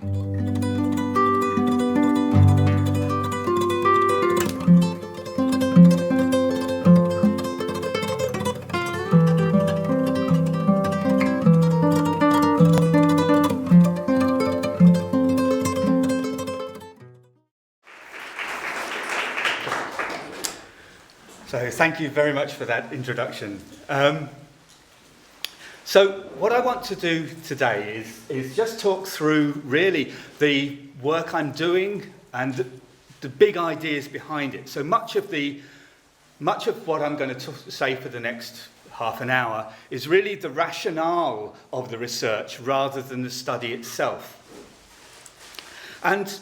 So thank you very much for that introduction. So what I want to do today is just talk through really the work I'm doing and the big ideas behind it. So much of what I'm going to say for the next half an hour is really the rationale of the research rather than the study itself. And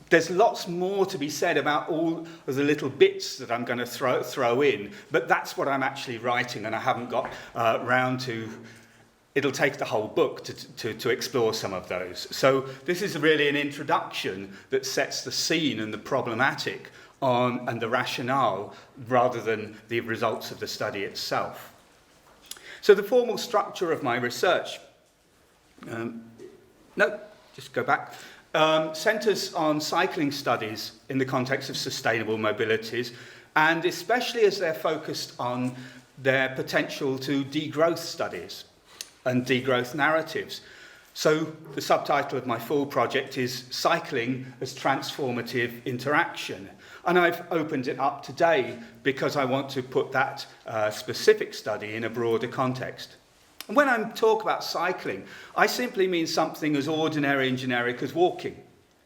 there's lots more to be said about all of the little bits that I'm going to throw in, but that's what I'm actually writing, and I haven't got round to. It'll take the whole book to explore some of those. So this is really an introduction that sets the scene and the problematic and the rationale rather than the results of the study itself. So the formal structure of my research. Just go back. Centres on cycling studies in the context of sustainable mobilities, and especially as they're focused on their potential to degrowth studies and degrowth narratives. So the subtitle of my full project is Cycling as Transformative Interaction. And I've opened it up today because I want to put that specific study in a broader context. And when I talk about cycling, I simply mean something as ordinary and generic as walking.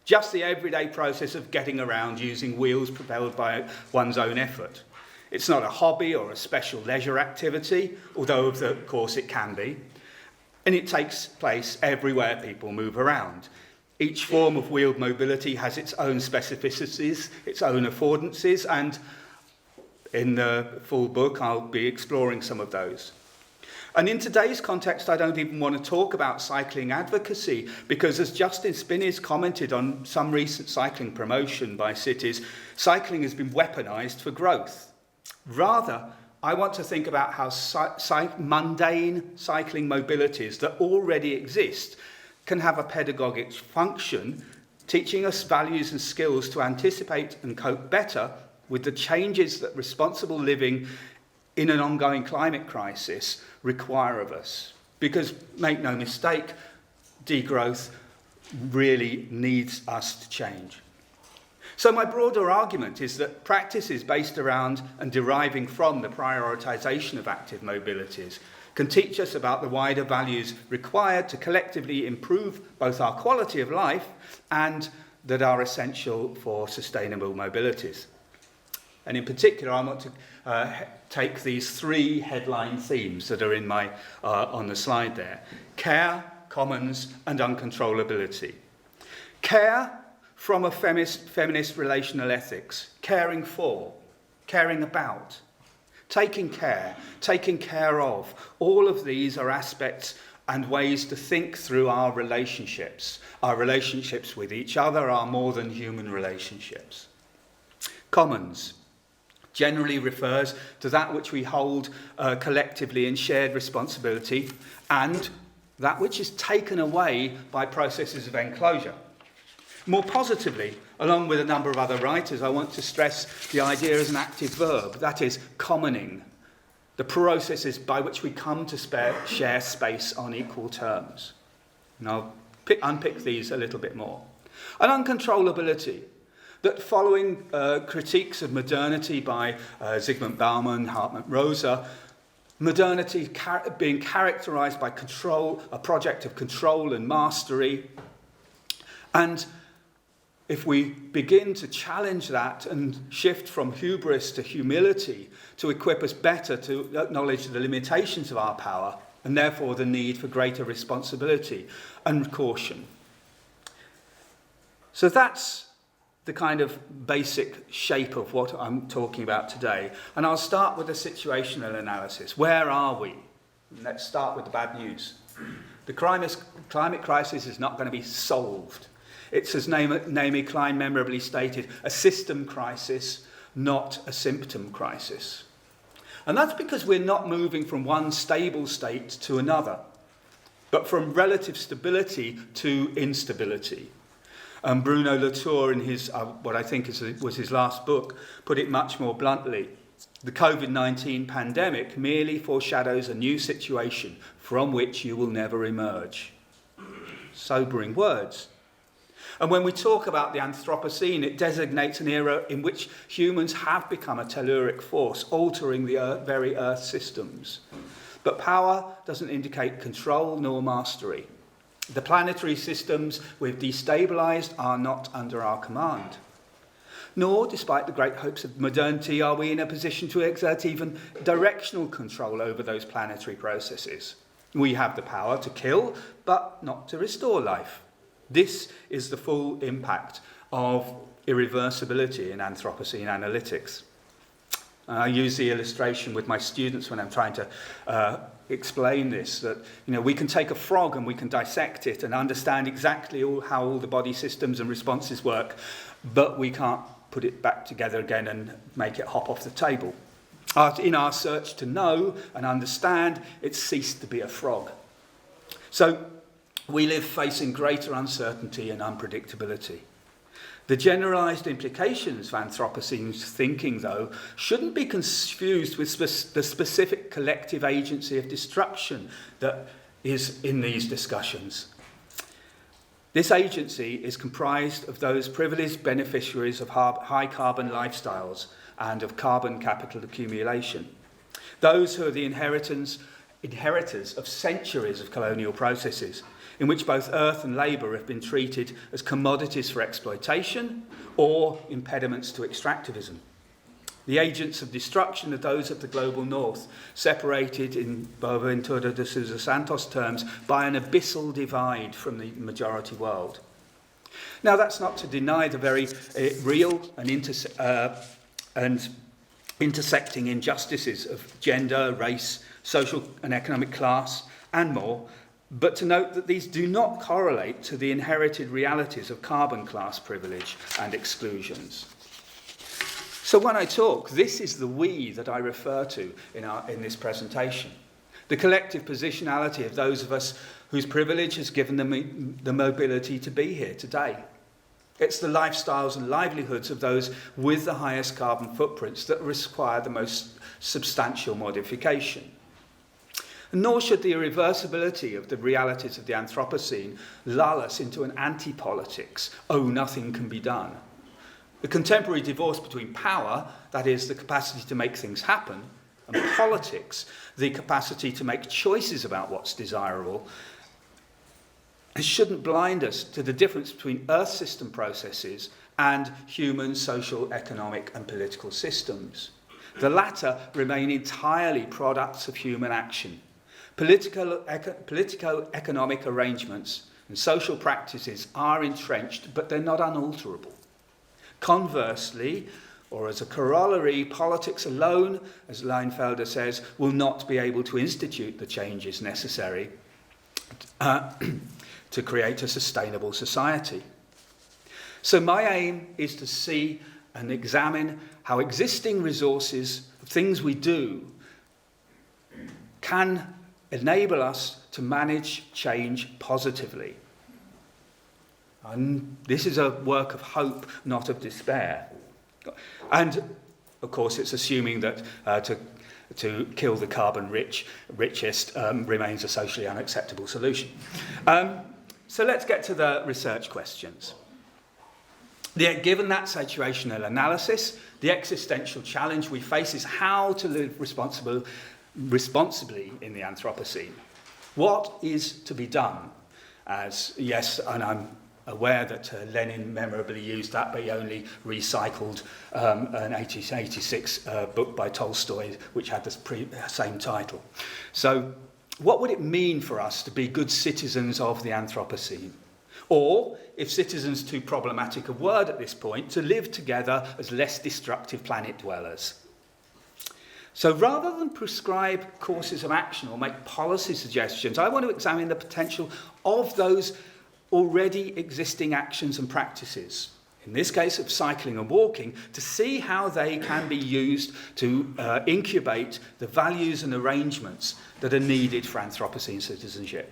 Just the everyday process of getting around using wheels propelled by one's own effort. It's not a hobby or a special leisure activity, although of course it can be. And it takes place everywhere people move around. Each form of wheeled mobility has its own specificities, its own affordances, and in the full book I'll be exploring some of those. And in today's context, I don't even want to talk about cycling advocacy, because as Justin Spinney's commented on some recent cycling promotion by cities, cycling has been weaponised for growth. Rather, I want to think about how mundane cycling mobilities that already exist can have a pedagogic function, teaching us values and skills to anticipate and cope better with the changes that responsible living in an ongoing climate crisis require of us. Because, make no mistake, degrowth really needs us to change. So my broader argument is that practices based around and deriving from the prioritisation of active mobilities can teach us about the wider values required to collectively improve both our quality of life and that are essential for sustainable mobilities. And in particular, I want to take these three headline themes that are in my on the slide there: care, commons, and uncontrollability. Care from a feminist relational ethics, caring for, caring about, taking care of. All of these are aspects and ways to think through our relationships with each other, our more than human relationships. Commons generally refers to that which we hold collectively in shared responsibility and that which is taken away by processes of enclosure. More positively, along with a number of other writers, I want to stress the idea as an active verb, that is, commoning, the processes by which we come to share space on equal terms. And I'll unpick these a little bit more. And uncontrollability, that following critiques of modernity by Zygmunt Bauman, Hartmut Rosa, modernity being characterised by control, a project of control and mastery. And if we begin to challenge that and shift from hubris to humility to equip us better to acknowledge the limitations of our power and therefore the need for greater responsibility and caution. So that's the kind of basic shape of what I'm talking about today. And I'll start with a situational analysis. Where are we? Let's start with the bad news. The climate crisis is not going to be solved. It's, as Naomi Klein memorably stated, a system crisis, not a symptom crisis. And that's because we're not moving from one stable state to another. but from relative stability to instability. Bruno Latour, in his what I think was his last book, put it much more bluntly. The COVID-19 pandemic merely foreshadows a new situation from which you will never emerge. Sobering words. And when we talk about the Anthropocene, it designates an era in which humans have become a telluric force, altering the very Earth systems. But power doesn't indicate control nor mastery. The planetary systems we've destabilised are not under our command. Nor, despite the great hopes of modernity, are we in a position to exert even directional control over those planetary processes. We have the power to kill, but not to restore life. This is the full impact of irreversibility in Anthropocene analytics. I use the illustration with my students when I'm trying to explain this, that we can take a frog and we can dissect it and understand exactly how all the body systems and responses work, but we can't put it back together again and make it hop off the table. In our search to know and understand, it's ceased to be a frog. So we live facing greater uncertainty and unpredictability. The generalised implications of Anthropocene's thinking, though, shouldn't be confused with the specific collective agency of destruction that is in these discussions. This agency is comprised of those privileged beneficiaries of high carbon lifestyles and of carbon capital accumulation. Those who are the inheritors of centuries of colonial processes, in which both earth and labour have been treated as commodities for exploitation or impediments to extractivism. The agents of destruction are those of the global north, separated in Boaventura de Sousa Santos terms by an abyssal divide from the majority world. Now, that's not to deny the very real and intersecting injustices of gender, race, social and economic class, and more, but to note that these do not correlate to the inherited realities of carbon class privilege and exclusions. So when I talk, this is the we that I refer to in this presentation. The collective positionality of those of us whose privilege has given them the mobility to be here today. It's the lifestyles and livelihoods of those with the highest carbon footprints that require the most substantial modification. Nor should the irreversibility of the realities of the Anthropocene lull us into an anti-politics, oh, nothing can be done. The contemporary divorce between power, that is, the capacity to make things happen, and politics, the capacity to make choices about what's desirable, shouldn't blind us to the difference between Earth system processes and human, social, economic, and political systems. The latter remain entirely products of human action. Politico-economic arrangements and social practices are entrenched, but they're not unalterable. Conversely, or as a corollary, politics alone, as Leinfelder says, will not be able to institute the changes necessary to create a sustainable society. So my aim is to see and examine how existing resources, things we do, can enable us to manage change positively. And this is a work of hope, not of despair. And, of course, it's assuming that to kill the carbon richest remains a socially unacceptable solution. So let's get to the research questions. Given that situational analysis, the existential challenge we face is how to live responsibly in the Anthropocene. What is to be done? And I'm aware that Lenin memorably used that, but he only recycled an 1886 book by Tolstoy, which had the same title. So what would it mean for us to be good citizens of the Anthropocene? Or, if citizens too problematic a word at this point, to live together as less destructive planet dwellers? So rather than prescribe courses of action or make policy suggestions, I want to examine the potential of those already existing actions and practices, in this case of cycling and walking, to see how they can be used to incubate the values and arrangements that are needed for Anthropocene citizenship.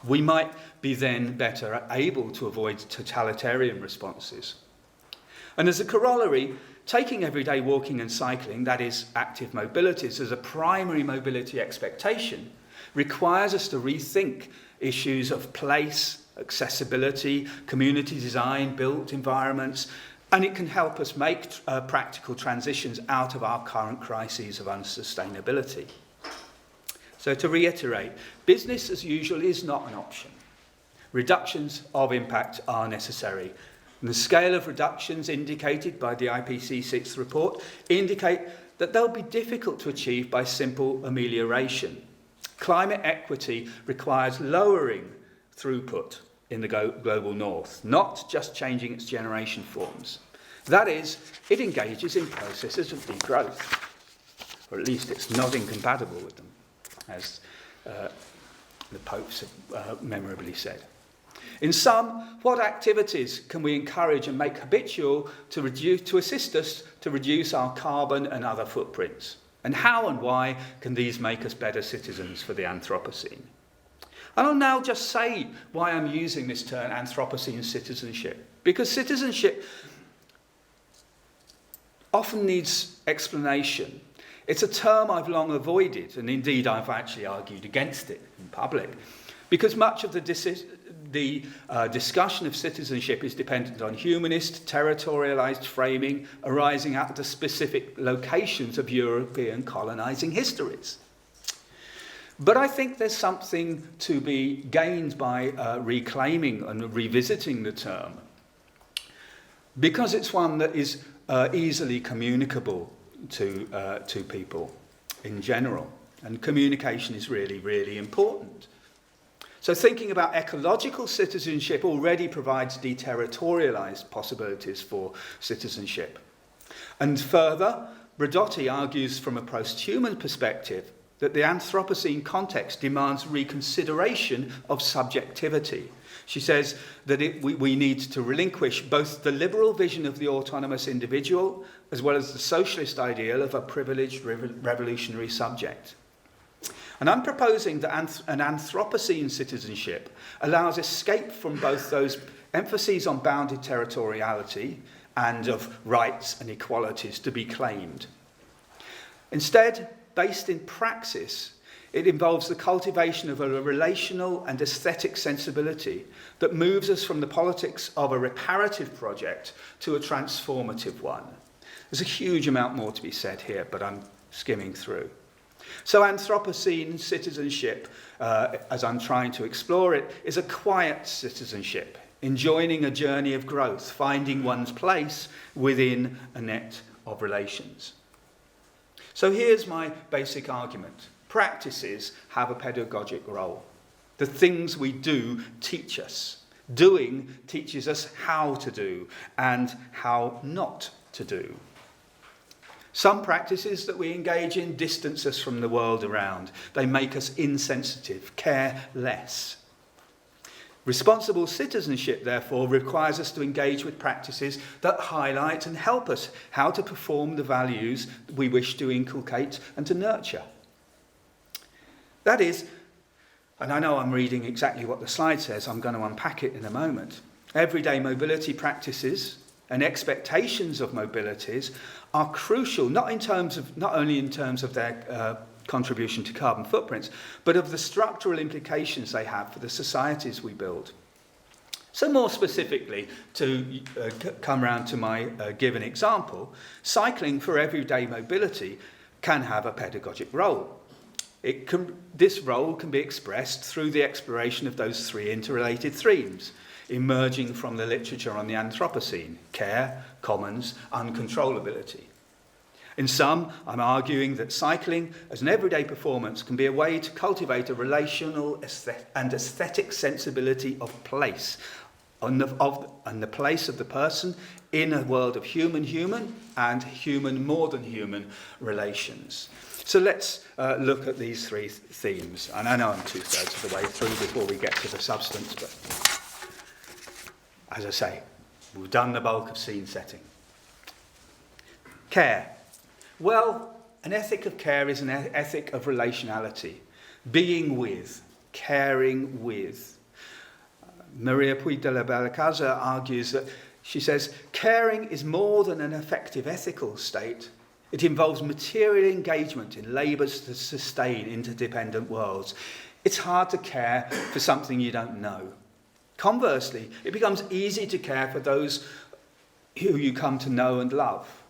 We might be then better able to avoid totalitarian responses. And as a corollary, taking everyday walking and cycling, that is active mobilities, as a primary mobility expectation requires us to rethink issues of place, accessibility, community design, built environments, and it can help us make practical transitions out of our current crises of unsustainability. So to reiterate, business as usual is not an option. Reductions of impact are necessary. And the scale of reductions indicated by the IPCC report indicate that they'll be difficult to achieve by simple amelioration. Climate equity requires lowering throughput in the global north, not just changing its generation forms. That is, it engages in processes of degrowth, or at least it's not incompatible with them, as the popes memorably said. In sum, what activities can we encourage and make habitual to assist us to reduce our carbon and other footprints? And how and why can these make us better citizens for the Anthropocene? And I'll now just say why I'm using this term, Anthropocene citizenship. Because citizenship often needs explanation. It's a term I've long avoided, and indeed I've actually argued against it in public, because much of the discussion of citizenship is dependent on humanist, territorialised framing arising out of the specific locations of European colonising histories. But I think there's something to be gained by reclaiming and revisiting the term, because it's one that is easily communicable to people in general, and communication is really, really important. So thinking about ecological citizenship already provides deterritorialised possibilities for citizenship. And further, Bradotti argues from a post-human perspective that the Anthropocene context demands reconsideration of subjectivity. She says that we need to relinquish both the liberal vision of the autonomous individual as well as the socialist ideal of a privileged revolutionary subject. And I'm proposing that an Anthropocene citizenship allows escape from both those emphases on bounded territoriality and of rights and equalities to be claimed. Instead, based in praxis, it involves the cultivation of a relational and aesthetic sensibility that moves us from the politics of a reparative project to a transformative one. There's a huge amount more to be said here, but I'm skimming through. So Anthropocene citizenship, as I'm trying to explore it, is a quiet citizenship, enjoining a journey of growth, finding one's place within a net of relations. So here's my basic argument. Practices have a pedagogic role. The things we do teach us. Doing teaches us how to do and how not to do. Some practices that we engage in distance us from the world around. They make us insensitive, care less. Responsible citizenship, therefore, requires us to engage with practices that highlight and help us how to perform the values we wish to inculcate and to nurture. That is, and I know I'm reading exactly what the slide says, I'm going to unpack it in a moment. Everyday mobility practices and expectations of mobilities are crucial, not only in terms of their contribution to carbon footprints, but of the structural implications they have for the societies we build. So more specifically, to come round to my given example, cycling for everyday mobility can have a pedagogic role. This role can be expressed through the exploration of those three interrelated themes, emerging from the literature on the Anthropocene: care, commons, uncontrollability. In sum, I'm arguing that cycling as an everyday performance can be a way to cultivate a relational and aesthetic sensibility of place, and the place of the person in a world of human-human and human more than human relations. So let's look at these three themes. And I know I'm 2/3 of the way through before we get to the substance, but as I say, we've done the bulk of scene setting. Care. Well, an ethic of care is an ethic of relationality, being with, caring with. Maria Puig de la Bellacasa argues that, she says, caring is more than an effective ethical state. It involves material engagement in labours to sustain interdependent worlds. It's hard to care for something you don't know. Conversely, it becomes easy to care for those who you come to know and love,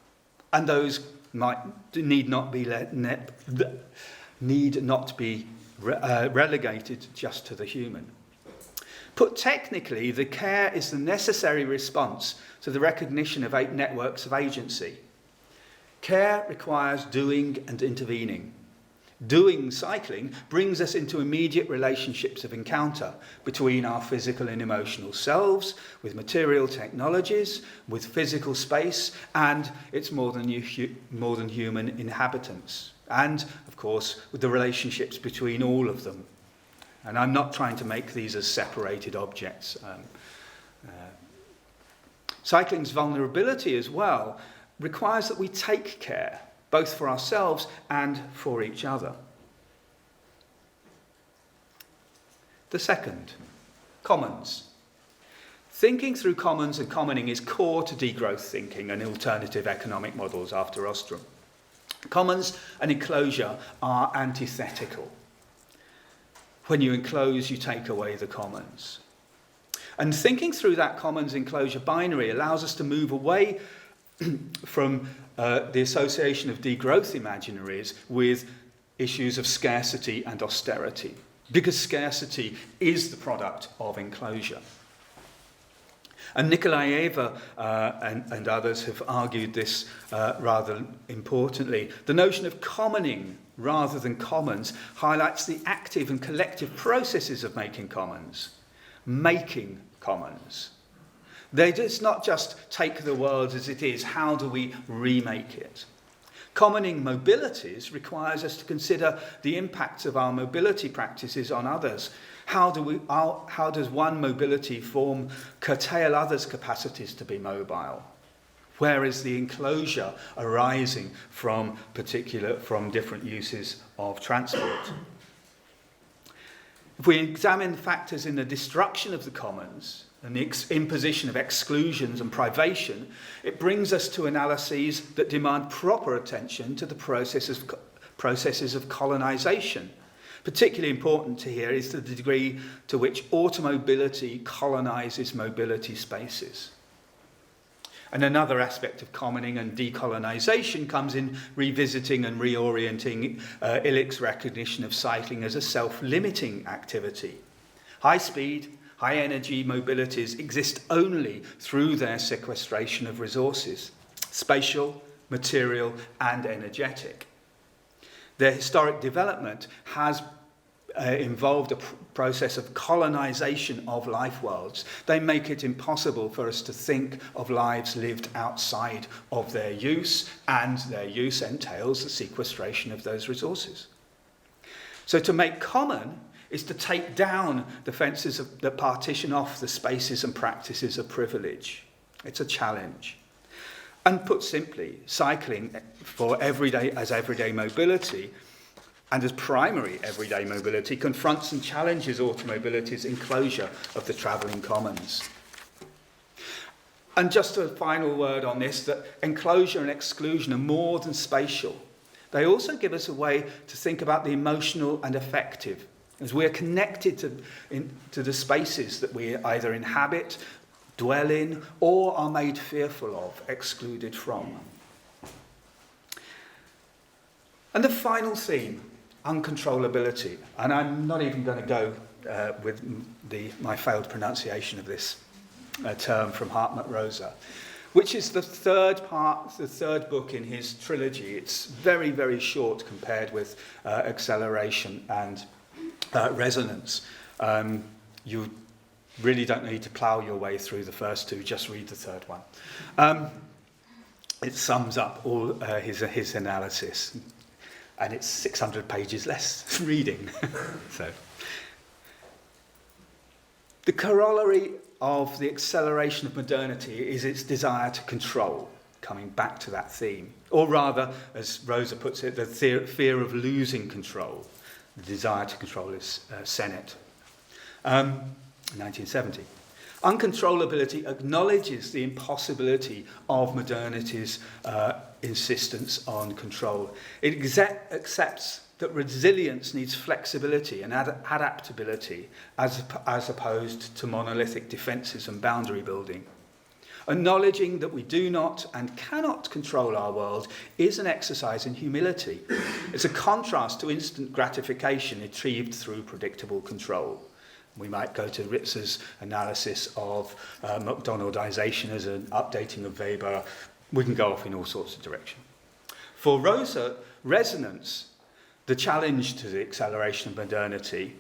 and those need not be relegated just to the human. Put technically, the care is the necessary response to the recognition of networks of agency. Care requires doing and intervening. Doing, cycling, brings us into immediate relationships of encounter between our physical and emotional selves, with material technologies, with physical space, and its more than human inhabitants. And, of course, with the relationships between all of them. And I'm not trying to make these as separated objects. Cycling's vulnerability as well requires that we take care, both for ourselves and for each other. The second, commons. Thinking through commons and commoning is core to degrowth thinking and alternative economic models after Ostrom. Commons and enclosure are antithetical. When you enclose, you take away the commons. And thinking through that commons enclosure binary allows us to move away from the association of degrowth imaginaries with issues of scarcity and austerity, because scarcity is the product of enclosure. And Nikolaeva and others have argued this rather importantly. The notion of commoning rather than commons highlights the active and collective processes of making commons. Making commons. It's not just take the world as it is, how do we remake it? Commoning mobilities requires us to consider the impacts of our mobility practices on others. How does one mobility form curtail others' capacities to be mobile? Where is the enclosure arising from different uses of transport? If we examine factors in the destruction of the commons and the imposition of exclusions and privation, it brings us to analyses that demand proper attention to the processes of colonisation. Particularly important to here is the degree to which automobility colonises mobility spaces. And another aspect of commoning and decolonisation comes in revisiting and reorienting Illich's recognition of cycling as a self-limiting activity. High-speed, high-energy mobilities exist only through their sequestration of resources, spatial, material, and energetic. Their historic development has involved a process of colonisation of life worlds. They make it impossible for us to think of lives lived outside of their use, and their use entails the sequestration of those resources. So to make common is to take down the fences that partition off the spaces and practices of privilege. It's a challenge. And put simply, cycling for everyday mobility and as primary everyday mobility confronts and challenges automobility's enclosure of the travelling commons. And just a final word on this, that enclosure and exclusion are more than spatial. They also give us a way to think about the emotional and affective, as we are connected to the spaces that we either inhabit, dwell in, or are made fearful of, excluded from. And the final theme, uncontrollability. And I'm not even going to go with my failed pronunciation of this term from Hartmut Rosa, which is the third book in his trilogy. It's very, very short compared with Acceleration and Resonance. You really don't need to plough your way through the first two, just read the third one. It sums up all his analysis, and it's 600 pages less reading. So, the corollary of the acceleration of modernity is its desire to control, coming back to that theme. Or rather, as Rosa puts it, the fear of losing control. The desire to control is Senate. 1970. Uncontrollability acknowledges the impossibility of modernity's insistence on control. It accepts that resilience needs flexibility and adaptability as opposed to monolithic defences and boundary building. Acknowledging that we do not and cannot control our world is an exercise in humility. It's a contrast to instant gratification achieved through predictable control. We might go to Ritz's analysis of McDonaldization as an updating of Weber. We can go off in all sorts of directions. For Rosa, resonance, the challenge to the acceleration of modernity,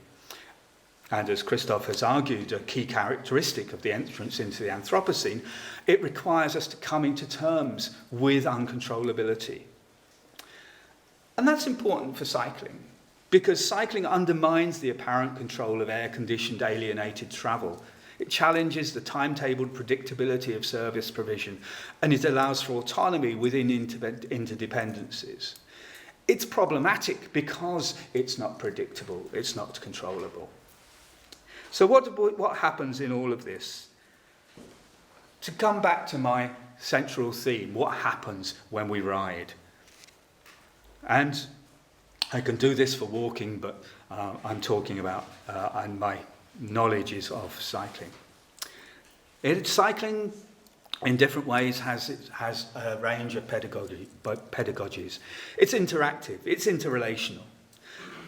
and as Christoph has argued, a key characteristic of the entrance into the Anthropocene, it requires us to come into terms with uncontrollability. And that's important for cycling, because cycling undermines the apparent control of air-conditioned, alienated travel. It challenges the timetabled predictability of service provision, and it allows for autonomy within interdependencies. It's problematic because it's not predictable, it's not controllable. So what happens in all of this? To come back to my central theme, what happens when we ride? And I can do this for walking, but I'm talking about, and my knowledge is of cycling. Cycling, in different ways, has a range of pedagogies. It's interactive, it's interrelational.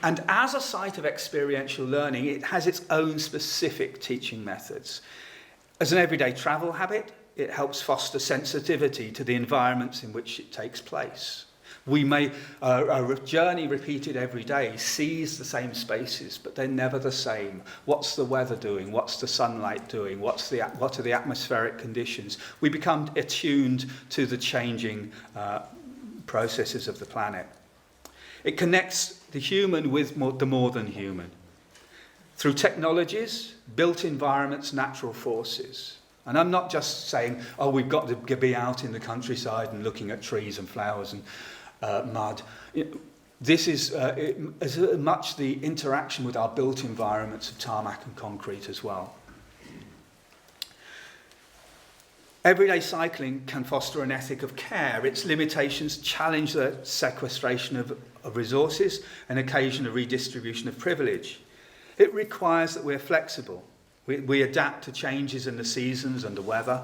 And as a site of experiential learning, it has its own specific teaching methods. As an everyday travel habit, it helps foster sensitivity to the environments in which it takes place. We may, a journey repeated every day sees the same spaces, but they're never the same. What's the weather doing? What's the sunlight doing? What are the atmospheric conditions? We become attuned to the changing processes of the planet. It connects the human with the more than human. Through technologies, built environments, natural forces. And I'm not just saying, oh, we've got to be out in the countryside and looking at trees and flowers and mud. This is as much the interaction with our built environments of tarmac and concrete as well. Everyday cycling can foster an ethic of care. Its limitations challenge the sequestration of resources and occasion a redistribution of privilege. It requires that we're flexible. We adapt to changes in the seasons and the weather,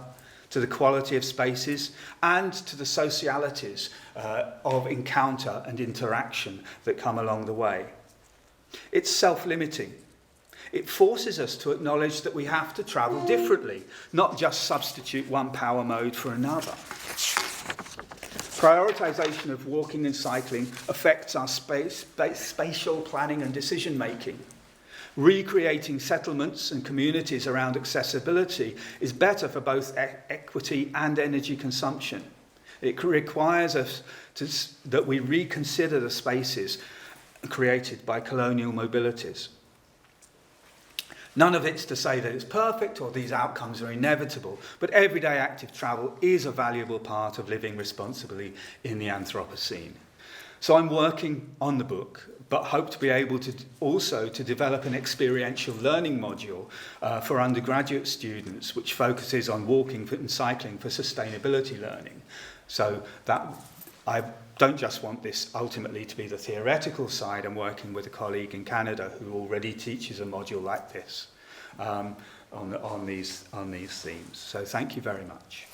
to the quality of spaces, and to the socialities of encounter and interaction that come along the way. It's self-limiting. It forces us to acknowledge that we have to travel differently, not just substitute one power mode for another. Prioritisation of walking and cycling affects our spatial planning and decision-making. Recreating settlements and communities around accessibility is better for both equity and energy consumption. It requires us that we reconsider the spaces created by colonial mobilities. None of it's to say that it's perfect or these outcomes are inevitable, but everyday active travel is a valuable part of living responsibly in the Anthropocene. So I'm working on the book, but hope to be able to also to develop an experiential learning module for undergraduate students, which focuses on walking and cycling for sustainability learning. So that I don't just want this ultimately to be the theoretical side. I'm working with a colleague in Canada who already teaches a module like this on these themes. So thank you very much.